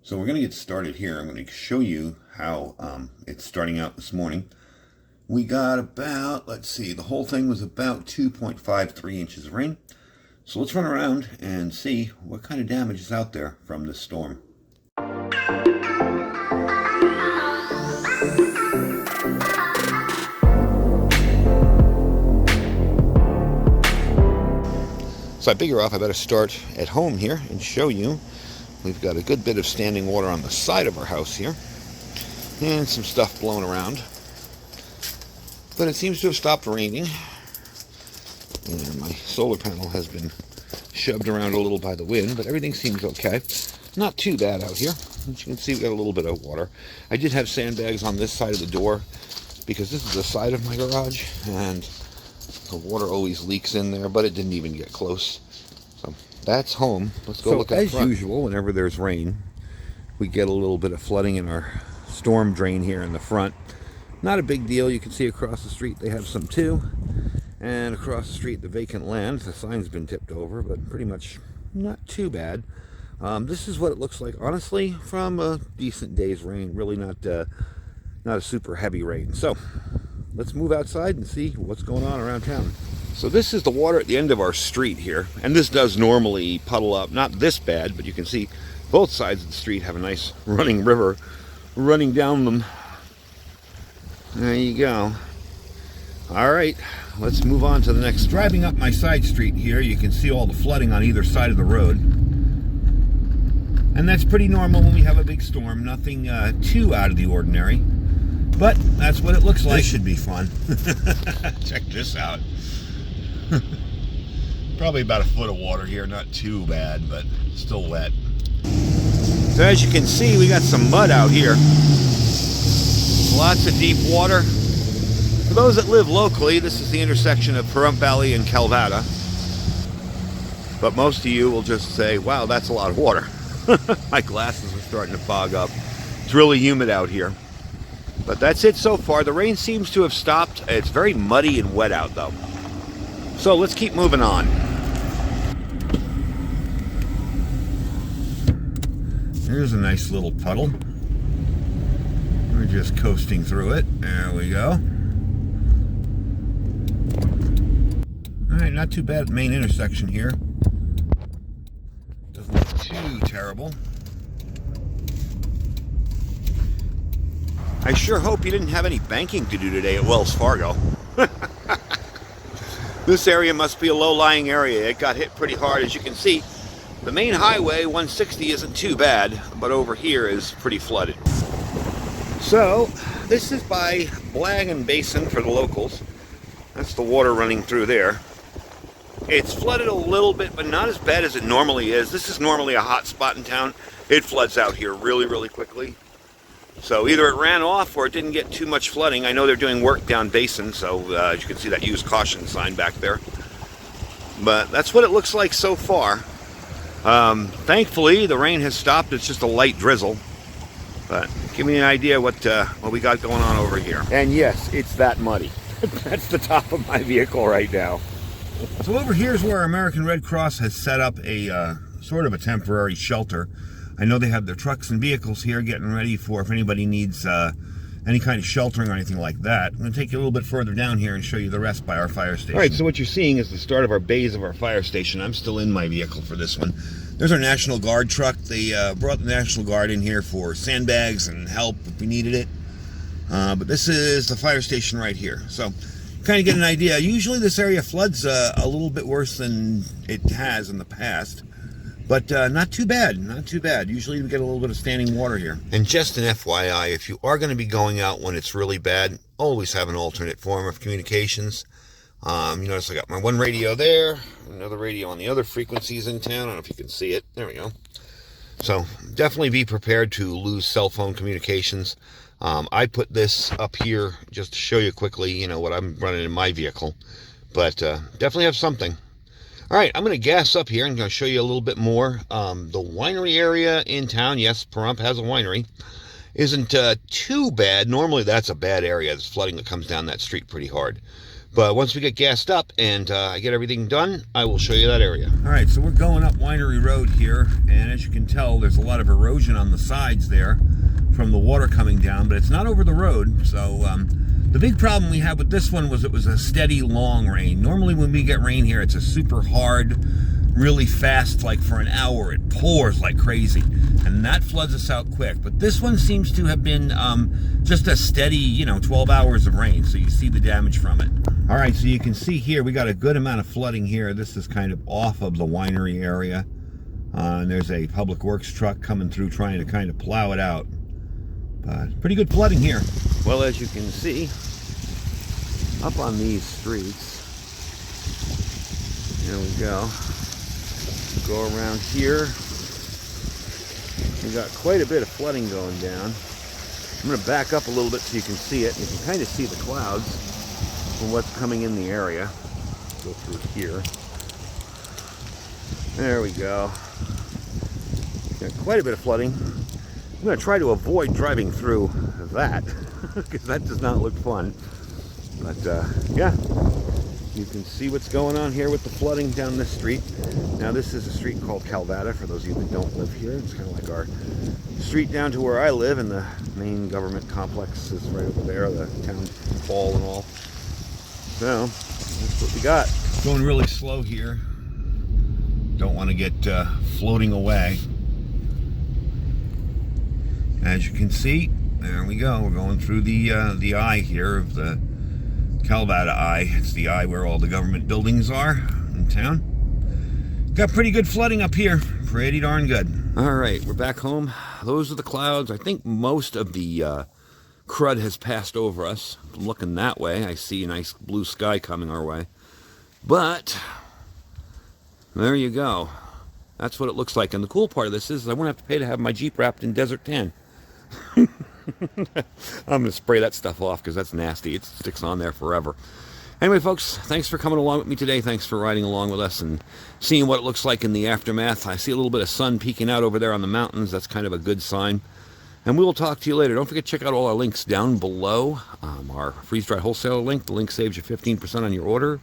So we're going to get started here. I'm going to show you how it's starting out this morning. We got about, let's see, the whole thing was about 2.53 inches of rain. So let's run around and see what kind of damage is out there from this storm. So I figure I better start at home here and show you. We've got a good bit of standing water on the side of our house here, and some stuff blown around. But it seems to have stopped raining, and my solar panel has been shoved around a little by the wind, but everything seems okay. Not too bad out here. As you can see, we've got a little bit of water. I did have sandbags on this side of the door, because this is the side of my garage, and the water always leaks in there, but it didn't even get close. So that's home. Let's go look at front. As usual, whenever there's rain, we get a little bit of flooding in our storm drain here in the front. Not a big deal. You can see across the street they have some too. And across the street, the vacant land. The sign's been tipped over, but pretty much not too bad. This is what it looks like, honestly, from a decent day's rain. Really not a super heavy rain. So let's move outside and see what's going on around town. So this is the water at the end of our street here, and this does normally puddle up, not this bad, but you can see both sides of the street have a nice running river running down them. There you go. All right, let's move on to the next. Driving up my side street here, you can see all the flooding on either side of the road. And that's pretty normal when we have a big storm, nothing too out of the ordinary. But that's what it looks like. This should be fun. Check this out. Probably about a foot of water here, not too bad, but still wet. So as you can see, we got some mud out here. Lots of deep water. For those that live locally, this is the intersection of Pahrump Valley and Calvada. But most of you will just say, wow, that's a lot of water. My glasses are starting to fog up. It's really humid out here. But that's it so far. The rain seems to have stopped. It's very muddy and wet out though. So let's keep moving on. Here's a nice little puddle. We're just coasting through it. There we go. All right, not too bad. Main intersection here. Doesn't look too terrible. I sure hope you didn't have any banking to do today at Wells Fargo. This area must be a low-lying area. It got hit pretty hard. As you can see, the main highway, 160, isn't too bad, but over here is pretty flooded. So, this is by Blagan Basin for the locals. That's the water running through there. It's flooded a little bit, but not as bad as it normally is. This is normally a hot spot in town. It floods out here really, really quickly. So either it ran off or it didn't get too much flooding. I know they're doing work down Basin, so as you can see that use caution sign back there. But that's what it looks like so far. Thankfully, the rain has stopped. It's just a light drizzle. But give me an idea what we got going on over here. And yes, it's that muddy. That's the top of my vehicle right now. So over here is where American Red Cross has set up a sort of a temporary shelter. I know they have their trucks and vehicles here getting ready for if anybody needs any kind of sheltering or anything like that. I'm going to take you a little bit further down here and show you the rest by our fire station. All right, so what you're seeing is the start of our bays of our fire station. I'm still in my vehicle for this one. There's our National Guard truck. They brought the National Guard in here for sandbags and help if we needed it. But this is the fire station right here. So kind of get an idea. Usually this area floods a little bit worse than it has in the past. But not too bad, not too bad. Usually we get a little bit of standing water here. And just an FYI, if you are going to be going out when it's really bad, always have an alternate form of communications. You notice I got my one radio there, another radio on the other frequencies in town. I don't know if you can see it. There we go. So definitely be prepared to lose cell phone communications. I put this up here just to show you quickly, you know, what I'm running in my vehicle. But definitely have something. All right, I'm going to gas up here and going to show you a little bit more. The winery area in town, yes, Pahrump has a winery, isn't too bad. Normally that's a bad area. There's flooding that comes down that street pretty hard. But once we get gassed up and I get everything done, I will show you that area. All right, so we're going up Winery Road here, and as you can tell, there's a lot of erosion on the sides there from the water coming down, but it's not over the road. So the big problem we had with this one was it was a steady, long rain. Normally when we get rain here, it's a super hard, really fast, like for an hour, it pours like crazy, and that floods us out quick. But this one seems to have been just a steady, 12 hours of rain, so you see the damage from it. All right, so you can see here, we got a good amount of flooding here. This is kind of off of the winery area, and there's a public works truck coming through trying to kind of plow it out. But pretty good flooding here. Well, as you can see, up on these streets, there we go. Go around here. We got quite a bit of flooding going down. I'm going to back up a little bit so you can see it. You can kind of see the clouds and what's coming in the area. Go through here. There we go. Got quite a bit of flooding. I'm going to try to avoid driving through that because that does not look fun. But yeah, you can see what's going on here with the flooding down this street. Now this is a street called Calvada, for those of you that don't live here. It's kind of like our street down to where I live, and the main government complex is right over there, the town hall and all. So, that's what we got. Going really slow here. Don't want to get floating away. As you can see, there we go. We're going through the eye here of the Calvada Eye. It's the eye where all the government buildings are in town. Got pretty good flooding up here. Pretty darn good. All right, we're back home. Those are the clouds. I think most of the crud has passed over us. I'm looking that way. I see a nice blue sky coming our way. But there you go. That's what it looks like. And the cool part of this is I won't have to pay to have my Jeep wrapped in desert tan. I'm going to spray that stuff off because that's nasty. It sticks on there forever. Anyway, folks, thanks for coming along with me today. Thanks for riding along with us and seeing what it looks like in the aftermath. I see a little bit of sun peeking out over there on the mountains. That's kind of a good sign. And we will talk to you later. Don't forget to check out all our links down below. Our freeze-dried wholesaler link. The link saves you 15% on your order.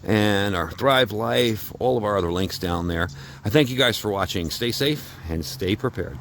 And our Thrive Life, all of our other links down there. I thank you guys for watching. Stay safe and stay prepared.